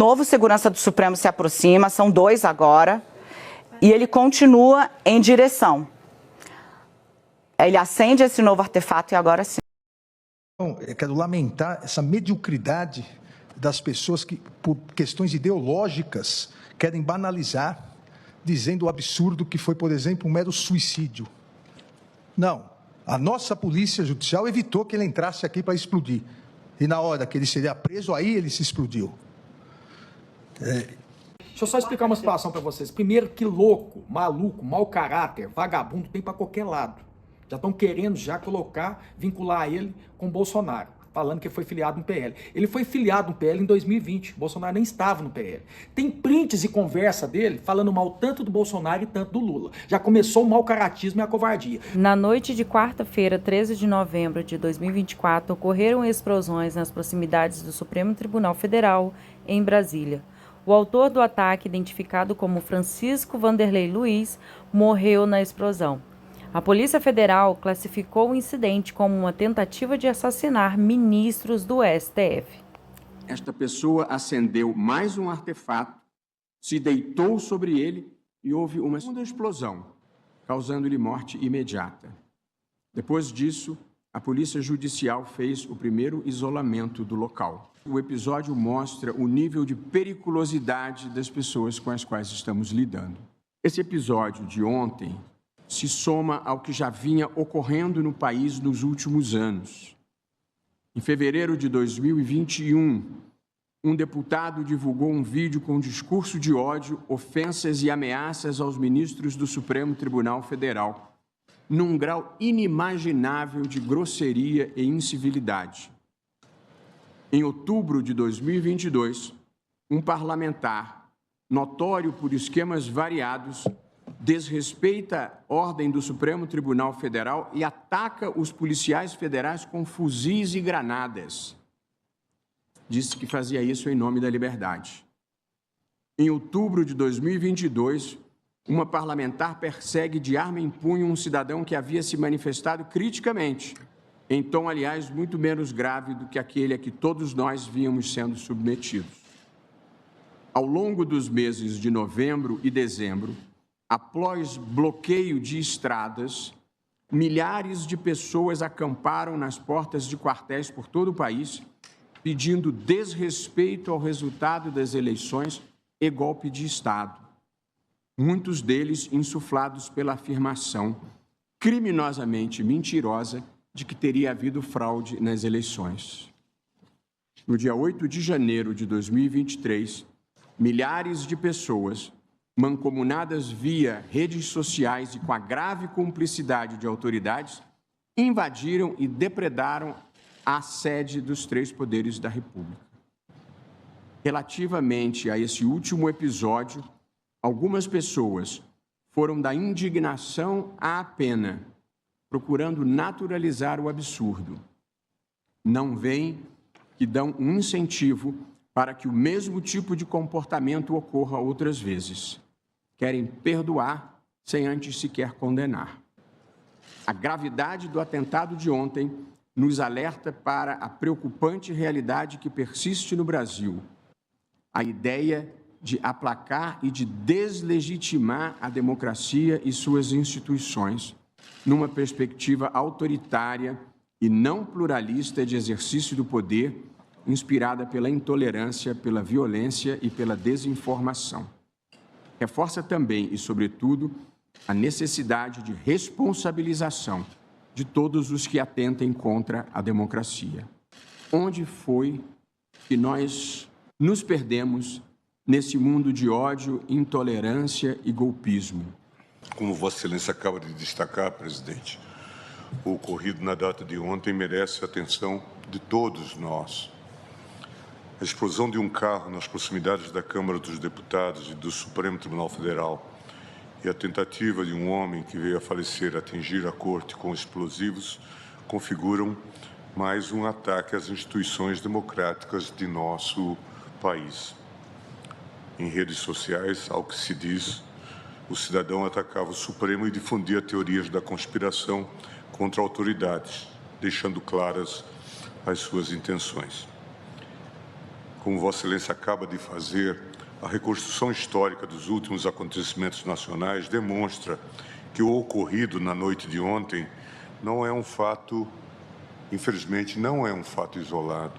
novo segurança do Supremo se aproxima, são 2 agora, e ele continua em direção. Ele acende esse novo artefato e agora sim. Eu quero lamentar essa mediocridade das pessoas que, por questões ideológicas, querem banalizar, dizendo o absurdo que foi, por exemplo, um mero suicídio. Não, a nossa polícia judicial evitou que ele entrasse aqui para explodir. E na hora que ele seria preso, aí ele se explodiu. Deixa eu só explicar uma situação para vocês. Primeiro, que louco, maluco, mau caráter, vagabundo tem para qualquer lado. Já estão querendo vincular ele com o Bolsonaro, falando que foi filiado no PL. Ele foi filiado no PL em 2020, o Bolsonaro nem estava no PL. Tem prints e conversa dele falando mal tanto do Bolsonaro e tanto do Lula. Já começou o mau caratismo e a covardia. Na noite de quarta-feira, 13 de novembro de 2024, ocorreram explosões nas proximidades do Supremo Tribunal Federal, em Brasília. O autor do ataque, identificado como Francisco Vanderlei Luiz, morreu na explosão. A Polícia Federal classificou o incidente como uma tentativa de assassinar ministros do STF. Esta pessoa acendeu mais um artefato, se deitou sobre ele e houve uma segunda explosão, causando-lhe morte imediata. Depois disso, a Polícia Judicial fez o primeiro isolamento do local. O episódio mostra o nível de periculosidade das pessoas com as quais estamos lidando. Esse episódio de ontem se soma ao que já vinha ocorrendo no país nos últimos anos. Em fevereiro de 2021, um deputado divulgou um vídeo com discurso de ódio, ofensas e ameaças aos ministros do Supremo Tribunal Federal, num grau inimaginável de grosseria e incivilidade. Em outubro de 2022, um parlamentar, notório por esquemas variados, desrespeita a ordem do Supremo Tribunal Federal e ataca os policiais federais com fuzis e granadas. Disse que fazia isso em nome da liberdade. Em outubro de 2022, uma parlamentar persegue de arma em punho um cidadão que havia se manifestado criticamente, em tom, aliás, muito menos grave do que aquele a que todos nós vínhamos sendo submetidos. Ao longo dos meses de novembro e dezembro, após bloqueio de estradas, milhares de pessoas acamparam nas portas de quartéis por todo o país, pedindo desrespeito ao resultado das eleições e golpe de Estado. Muitos deles insuflados pela afirmação criminosamente mentirosa de que teria havido fraude nas eleições. No dia 8 de janeiro de 2023, milhares de pessoas, mancomunadas via redes sociais e com a grave cumplicidade de autoridades, invadiram e depredaram a sede dos 3 poderes da República. Relativamente a esse último episódio, algumas pessoas foram da indignação à pena, procurando naturalizar o absurdo. Não veem que dão um incentivo para que o mesmo tipo de comportamento ocorra outras vezes. Querem perdoar sem antes sequer condenar. A gravidade do atentado de ontem nos alerta para a preocupante realidade que persiste no Brasil. A ideia de aplacar e de deslegitimar a democracia e suas instituições, numa perspectiva autoritária e não pluralista de exercício do poder, inspirada pela intolerância, pela violência e pela desinformação. Reforça também e, sobretudo, a necessidade de responsabilização de todos os que atentem contra a democracia. Onde foi que nós nos perdemos nesse mundo de ódio, intolerância e golpismo? Como Vossa Excelência acaba de destacar, presidente, o ocorrido na data de ontem merece a atenção de todos nós. A explosão de um carro nas proximidades da Câmara dos Deputados e do Supremo Tribunal Federal e a tentativa de um homem que veio a falecer atingir a corte com explosivos configuram mais um ataque às instituições democráticas de nosso país. Em redes sociais, ao que se diz, o cidadão atacava o Supremo e difundia teorias da conspiração contra autoridades, deixando claras as suas intenções. como Vossa Excelência acaba de fazer, a reconstrução histórica dos últimos acontecimentos nacionais demonstra que o ocorrido na noite de ontem não é um fato, infelizmente, não é um fato isolado.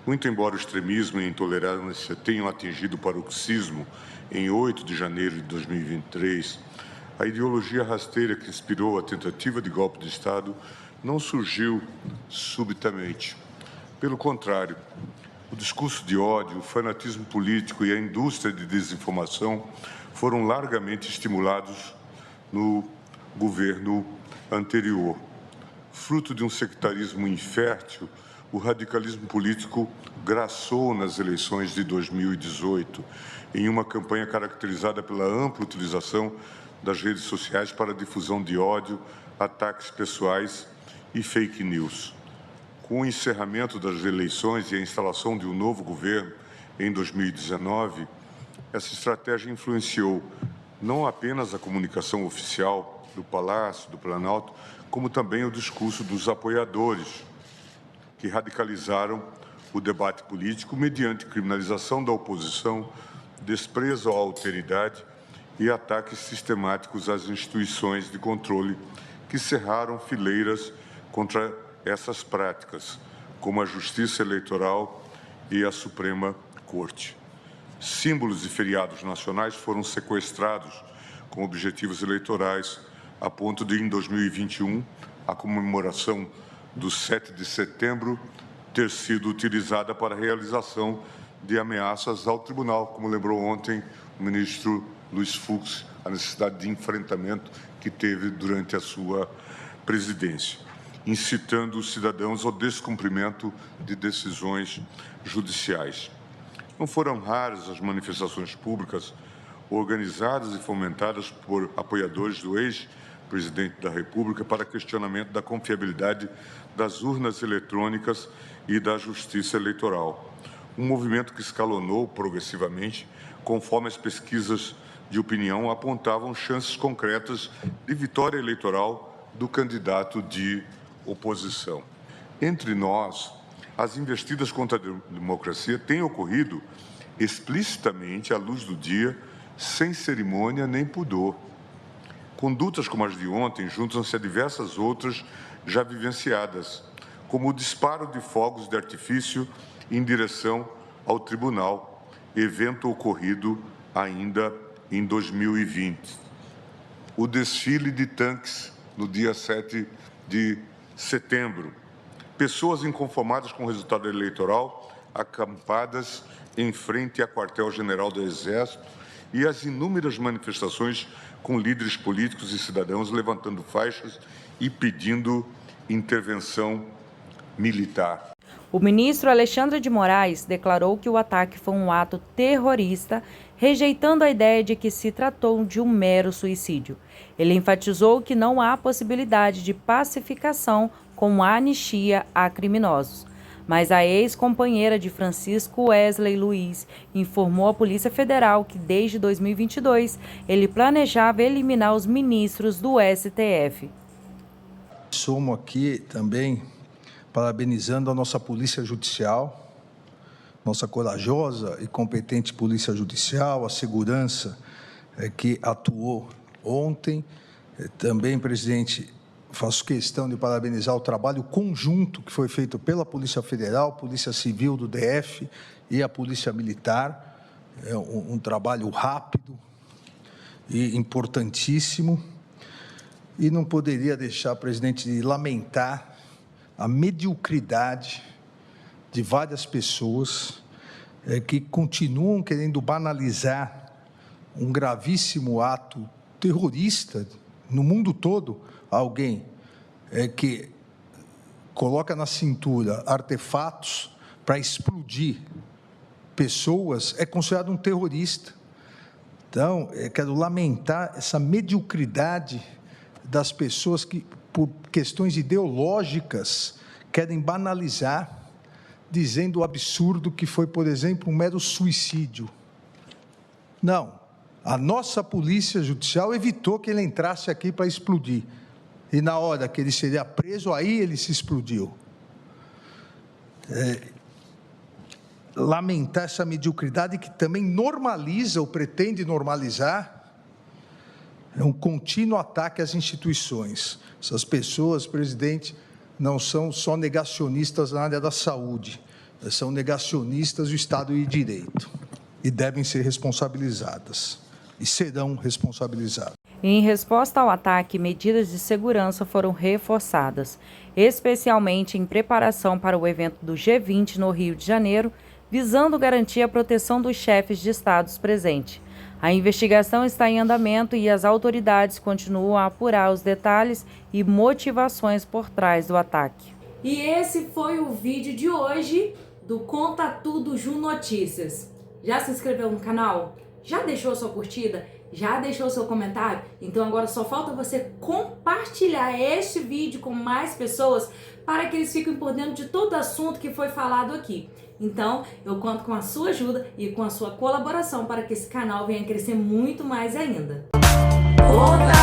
Muito embora o extremismo e a intolerância tenham atingido o paroxismo em 8 de janeiro de 2023, a ideologia rasteira que inspirou a tentativa de golpe de Estado não surgiu subitamente. Pelo contrário, o discurso de ódio, o fanatismo político e a indústria de desinformação foram largamente estimulados no governo anterior. Fruto de um sectarismo infértil, o radicalismo político graçou nas eleições de 2018, em uma campanha caracterizada pela ampla utilização das redes sociais para a difusão de ódio, ataques pessoais e fake news. Com o encerramento das eleições e a instalação de um novo governo em 2019, essa estratégia influenciou não apenas a comunicação oficial do Palácio, do Planalto, como também o discurso dos apoiadores, que radicalizaram o debate político mediante criminalização da oposição, desprezo à alteridade e ataques sistemáticos às instituições de controle que cerraram fileiras contra essas práticas, como a Justiça Eleitoral e a Suprema Corte. Símbolos e feriados nacionais foram sequestrados com objetivos eleitorais, a ponto de, em 2021, a comemoração do 7 de setembro ter sido utilizada para a realização de ameaças ao tribunal, como lembrou ontem o ministro Luiz Fux, a necessidade de enfrentamento que teve durante a sua presidência, incitando os cidadãos ao descumprimento de decisões judiciais. Não foram raras as manifestações públicas organizadas e fomentadas por apoiadores do ex-presidente da República para questionamento da confiabilidade das urnas eletrônicas e da justiça eleitoral. Um movimento que escalonou progressivamente, conforme as pesquisas de opinião apontavam chances concretas de vitória eleitoral do candidato de oposição. Entre nós, as investidas contra a democracia têm ocorrido explicitamente à luz do dia, sem cerimônia nem pudor. Condutas como as de ontem juntam-se a diversas outras já vivenciadas, como o disparo de fogos de artifício em direção ao tribunal, evento ocorrido ainda em 2020. O desfile de tanques no dia 7 de setembro. Pessoas inconformadas com o resultado eleitoral, acampadas em frente ao quartel-general do Exército e as inúmeras manifestações com líderes políticos e cidadãos levantando faixas e pedindo intervenção militar. O ministro Alexandre de Moraes declarou que o ataque foi um ato terrorista, rejeitando a ideia de que se tratou de um mero suicídio. Ele enfatizou que não há possibilidade de pacificação com a anistia a criminosos. Mas a ex-companheira de Francisco Wesley Luiz informou à Polícia Federal que desde 2022 ele planejava eliminar os ministros do STF. Somo aqui também parabenizando a nossa Polícia Judicial, nossa corajosa e competente Polícia Judicial, a segurança que atuou ontem. Também, presidente, faço questão de parabenizar o trabalho conjunto que foi feito pela Polícia Federal, Polícia Civil do DF e a Polícia Militar. É um trabalho rápido e importantíssimo. E não poderia deixar, presidente, de lamentar a mediocridade de várias pessoas que continuam querendo banalizar um gravíssimo ato terrorista no mundo todo. Alguém que coloca na cintura artefatos para explodir pessoas é considerado um terrorista. Então, eu quero lamentar essa mediocridade das pessoas que, por questões ideológicas, querem banalizar, dizendo o absurdo que foi, por exemplo, um mero suicídio. Não, a nossa Polícia Judicial evitou que ele entrasse aqui para explodir. E na hora que ele seria preso, aí ele se explodiu. lamentar essa mediocridade que também normaliza ou pretende normalizar um contínuo ataque às instituições. Essas pessoas, presidente, não são só negacionistas na área da saúde, são negacionistas do Estado de Direito e devem ser responsabilizadas e serão responsabilizadas. Em resposta ao ataque, medidas de segurança foram reforçadas, especialmente em preparação para o evento do G20 no Rio de Janeiro, visando garantir a proteção dos chefes de estados presentes. A investigação está em andamento e as autoridades continuam a apurar os detalhes e motivações por trás do ataque. E esse foi o vídeo de hoje do Conta Tudo Ju Notícias. Já se inscreveu no canal? Já deixou sua curtida? Já deixou seu comentário? Então agora só falta você compartilhar este vídeo com mais pessoas para que eles fiquem por dentro de todo o assunto que foi falado aqui. Então eu conto com a sua ajuda e com a sua colaboração para que esse canal venha crescer muito mais ainda. Conta